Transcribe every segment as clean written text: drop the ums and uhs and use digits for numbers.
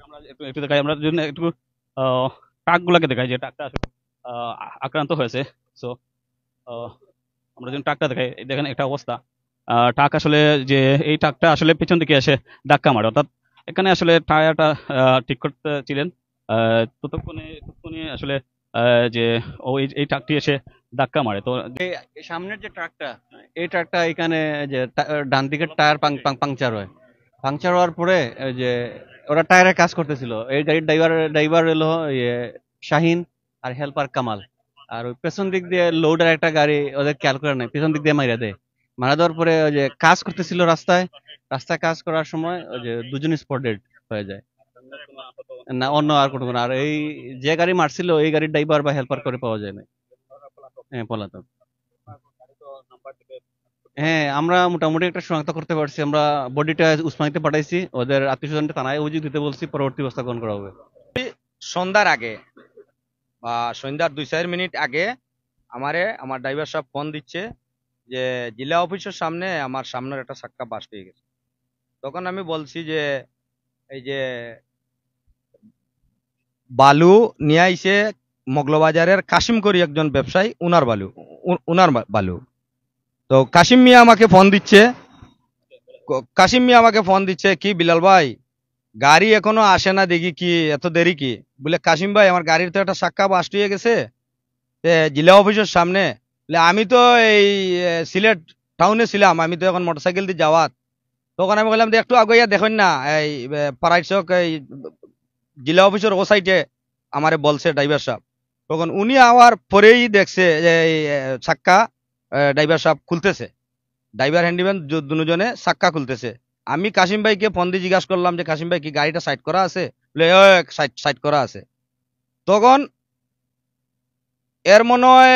আমরা একটু একটু দেখাই, আমরা যদি একটু ট্রাকগুলোকে দেখাই যে ট্রাকটা আসলে আক্রান্ত হয়েছে। সো আমরা যদি ট্রাকটা দেখাই, এই দেখেন একটা অবস্থা। ট্রাক আসলে যে এই ট্রাকটা আসলে পেছন দিকে এসে ধাক্কা মারে, অর্থাৎ এখানে আসলে টায়ারটা ঠিক করতেছিলেন, ততক্ষণে আসলে যে এই ট্রাকটি এসে ধাক্কা মারে। তো এই সামনের যে ট্রাকটা, এই ট্রাকটা এখানে যে ডান দিকের টায়ার পাংচার হয়। পাংচার হওয়ার পরে ওই যে ওরা টায়ারের কাজ করতেছিল, এই গাড়ির ড্রাইভার হলো ইয়ে শাহিন, আর হেল্পার কামাল। আর ওই পেছন দিক দিয়ে লোডের একটা গাড়ি ওদের খেয়াল করে নাই, পেছন দিক দিয়ে মাইরা দেয়। মারা দেওয়ার পরে ওই যে কাজ করতেছিল রাস্তায় কাজ করার সময় ওই যে দুজন স্পট ডেড হয়ে যায়। না, অন্য আর কোনো আর এই যে গাড়ি মারছিল এই গাড়ির ড্রাইভার বা হেল্পার করে পাওয়া যায় না। হ্যাঁ, পলাতক। হ্যাঁ, আমরা মোটামুটি একটা শনাক্ত করতে পারছি। আমরা বডিটা উসমানিতে পাঠাইছি, ওদের আত্মীয় স্বজনকে থানায় অভিযোগ দিতে বলছি, পরবর্তী ব্যবস্থা গ্রহণ করা হবে। সন্ধ্যার আগে বা সন্ধ্যার 2-4 মিনিট আগে আমার ড্রাইভার সাহেব ফোন দিচ্ছে যে জেলা অফিসের সামনে আমার সামনের একটা চাক্কা বাস্ট হয়ে গেছে। তখন আমি বলছি যে এই যে বালু নিয়ে আইছে মগলবাজারের কাশিম করি একজন ব্যবসায়ী, উনার বালু। তো কাশিম মিয়া আমাকে ফোন দিচ্ছে কি বিলাল ভাই, গাড়ি এখনো আসে না, দেখি কি এত দেরি কি? বলে কাশিম ভাই আমার গাড়ির তো একটা চাক্কা বাস্ট হয়ে গেছে জেলা অফিসের সামনে। বলে আমি তো এই সিলেট টাউনে ছিলাম, আমি তো এখন মোটরসাইকেল দিয়ে যাওয়াত। তখন আমি বললাম যে একটু আগে দেখেন না, এই পাড়াই চক এই জেলা অফিসের ও সাইডে আমারে বলছে ড্রাইভার সাহেব। তখন উনি আওয়ার পরেই দেখছে যে এই চাক্কা ড্রাইভার সাহেব খুলতেছে, ড্রাইভার হ্যান্ডিম্যান দুজনে চাক্কা খুলতেছে। আমি কাশিম ভাইকে ফোন দিয়ে জিজ্ঞাসা করলাম যে কাশিম ভাই কি গাড়িটা সাইড করা আছে? বলে সাইড করা আছে। তখন এর মনে হয়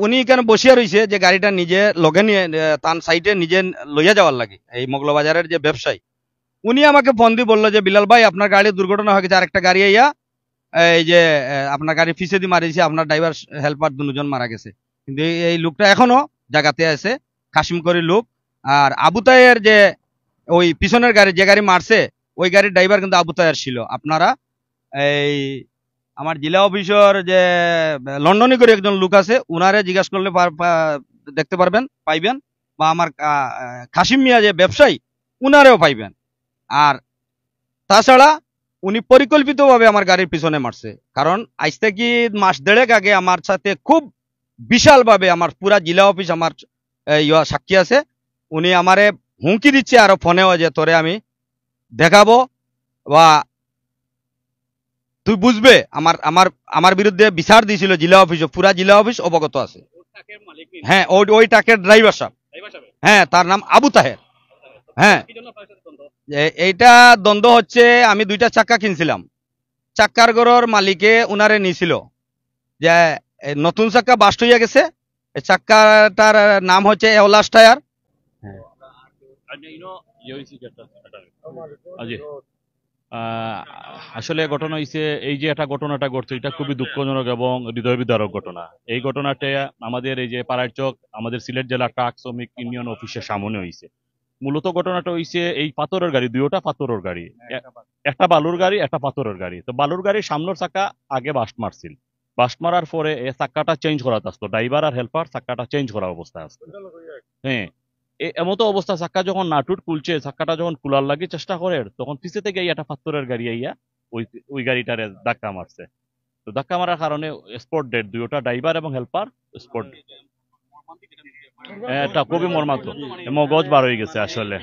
উনি এখানে বসিয়া রয়েছে যে গাড়িটা নিজে লগে নিয়ে তার সাইডে নিজে লইয়া যাওয়ার লাগে। এই মগলবাজারের যে ব্যবসায়ী, উনি আমাকে ফোন দিয়ে বললো যে বিলাল ভাই আপনার গাড়ি দুর্ঘটনা হয়ে গেছে, আরেকটা গাড়ি আইয়া এই যে আপনার গাড়ি ফিসে দিয়ে মারিয়েছে, আপনার ড্রাইভার হেল্পার দুজন মারা গেছে। কিন্তু এই লোকটা এখনো জায়গাতে আছে, কাশিম করি লোক। আর আবু তায়ের যে ওই পিছনের গাড়ি যে গাড়ি মারছে ওই গাড়ির ড্রাইভার কিন্তু আবু তায়ের ছিল। আপনারা এই আমার জেলা অফিসের যে লন্ডনে করে একজন লোক আছে, উনারে জিজ্ঞাসা করলে দেখতে পাইবেন, বা আমার কাশিম মিয়া যে ব্যবসায়ী উনারেও পাইবেন। আর তাছাড়া উনি পরিকল্পিতভাবে আমার গাড়ির পিছনে মারছে, কারণ আজ থেকে মাস দেড়েক আগে আমার সাথে খুব বিশাল ভাবে আমার পুরা জেলা অফিস আমার সাক্ষী আছে, উনি আমারে হুমকি দিচ্ছে আরো ফোনেও যে তোরে আমি দেখাবো বা তুই বুঝবে। আমার আমার আমার বিরুদ্ধে বিচার দিয়েছিল জেলা অফিস, পুরা জেলা অফিস অবগত আছে। হ্যাঁ, ওই ট্রাকের ড্রাইভার সাহেব, হ্যাঁ তার নাম আবু তাহের। হ্যাঁ, এইটা দ্বন্দ্ব হচ্ছে, আমি 2টা চাক্কা কিনছিলাম, চাক্কার গড়র মালিকে উনারে নিয়েছিল যে নতুন চাক্কা বাস্ট হইয়া গেছে, এই চাক্কাটার নাম হচ্ছে এওলাস টায়ার। আসলে ঘটনা হয়েছে এই যে একটা ঘটনাটা ঘটছে, এটা খুবই দুঃখজনক এবং হৃদয় বিদারক ঘটনা। এই ঘটনাটা আমাদের এই যে পাড়ার চক আমাদের সিলেট জেলা ট্রাক শ্রমিক ইউনিয়ন অফিসের সামনে হয়েছে। মূলত ঘটনাটা হয়েছে এই পাথরের গাড়ি, দুইটা পাথরের গাড়ি, একটা বালুর গাড়ি একটা পাথরের গাড়ি। তো বালুর গাড়ির সামনের চাকা আগে বাস্ট মারছিল, বাস্ট মারার পরে এই চাক্কাটা চেঞ্জ করা আসতো, ড্রাইভার আর হেল্পার চাক্কাটা চেঞ্জ করা অবস্থা আসতো। হ্যাঁ, এমতো অবস্থা চাক্কা যখন নাটুট খুলছে, চাক্কাটা যখন খোলার লাগে চেষ্টা করে, তখন পিছে থেকে একটা পাথরের গাড়ি আইয়া ওই গাড়িটারে ধাক্কা মারছে। তো ধাক্কা মারার কারণে স্পট ডেড, দুইটা ড্রাইভার এবং হেল্পার স্পট। এটা খুবই মর্মান্তিক, মগজ বার হয়ে গেছে আসলে।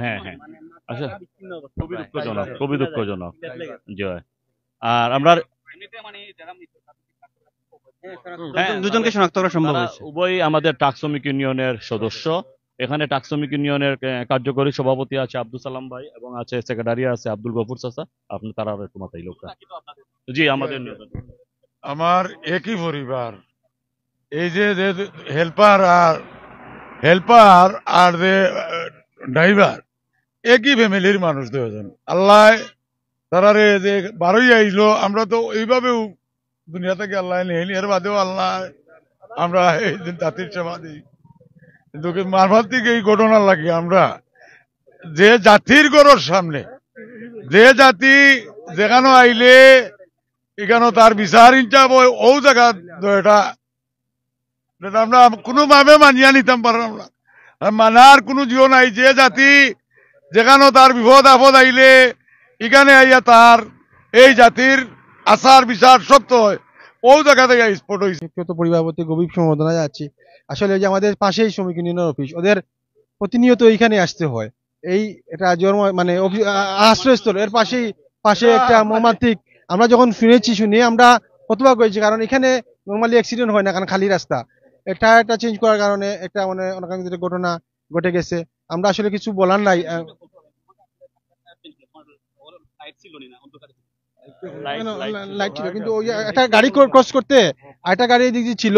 হ্যাঁ হ্যাঁ, আচ্ছা, খুবই দুঃখজনক জয়। আর আমরা দুজনকে শনাক্ত করা সম্ভব হয়েছে। উভয় আমাদের ট্রাক শ্রমিক ইউনিয়নের সদস্য। এখানে ট্রাক শ্রমিক ইউনিয়নের কার্যকরী সভাপতি আছে আব্দুল সালাম ভাই এবং আছে সেক্রেটারি আছে আব্দুল গফুর চাচা। আপনি তারা একটু মাথায় লোকটা। জি, আমাদের আমার একই পরিবার, এই যে হেল্পার আর যে ড্রাইভার একই ফ্যামিলির মানুষ দুজন। আল্লাহ তারারে যে বারোই আইলো, আমরা তো এইভাবেও দুনিয়া থেকে আল্লাহ নেই, এর বাদেও আল্লাহ আমরা এই দিন জাতির সেবা দিই। কিন্তু মারফত থেকে এই ঘটনা লাগে, আমরা যে জাতির গড়ের সামনে, যে জাতি যেখানে আইলে এখানে তার বিচার ইনচাপ ও জায়গা এটা এটা আমরা কোনোভাবে মানিয়া নিতাম পারলাম না। আর মানার কোনো জিও নাই। যে জাতি যেখানে তার বিপদ আপদ আইলে এখানে আইয়া তার এই জাতির আচার বিচার সত্য হয়, ও জায়গা থেকে স্পট হয়েছে। ব্যক্তিগত পরিবার প্রতি গভীর সমবেদনা যাচ্ছি। আসলে যে আমাদের পাশেই শ্রমিক ইউনিয়নের অফিস, ওদের প্রতিনিয়ত এইখানে আসতে হয়। এই এটা জন্ম মানে আশ্রয়স্থল, এর পাশে একটা মর্মান্তিক, আমরা যখন শুনে আমরা হতবাক হয়েছি, কারণ এখানে নর্মালি অ্যাক্সিডেন্ট হয় না, কারণ খালি রাস্তা। টায়ারটা চেঞ্জ করার কারণে একটা মানে অনাকাঙ্ক্ষিত ঘটনা ঘটে গেছে। আমরা আসলে কিছু বলার নাই। লাইট ছিল কিন্তু ওই একটা গাড়ি ক্রস করতে, আরেকটা গাড়ি এদিক দিয়ে ছিল,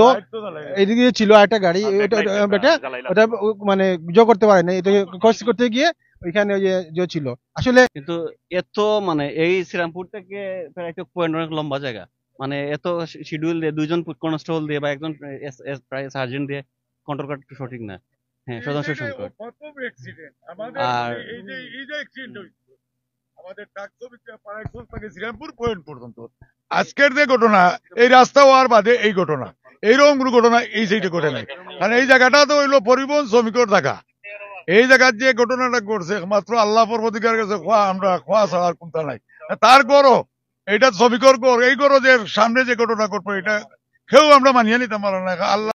এদিক দিয়ে ছিল আরেকটা গাড়ি, ওটা মানে করতে পারে না, এটা ক্রস করতে গিয়ে ওইখানে ওই যে ছিল আসলে। কিন্তু এত মানে এই শ্রীরামপুর থেকে প্রায় একটা পয়েন্ট অনেক লম্বা জায়গা, মানে এত শিডিউল দিয়ে 2জন কনস্টেবল দিয়ে বা একজন প্রায় সার্জেন্ট দিয়ে কন্ট্রোল করা সঠিক না। হ্যাঁ, সদস্য সংকট। আর আমাদের শ্রীরামপুর পয়েন্ট পর্যন্ত আজকের যে ঘটনা, এই রাস্তা হওয়ার বাদে এই ঘটনা, এইরকম কোনো ঘটনা এই সাইডে ঘটে নাই। কারণ এই জায়গাটা তো হইলো পরিবহন শ্রমিকের জায়গা। এই জায়গার যে ঘটনাটা ঘটছে মাত্র আল্লাহ পরবর্তীকার কাছে আমরা খোয়া ছাড়ার কোনটা নাই। তার গড়ও এটা শ্রমিকের গড়, এই গড় যে সামনে যে ঘটনা ঘটবে এটা কেউ আমরা মানিয়ে নিতে পারলাম না। আল্লাহ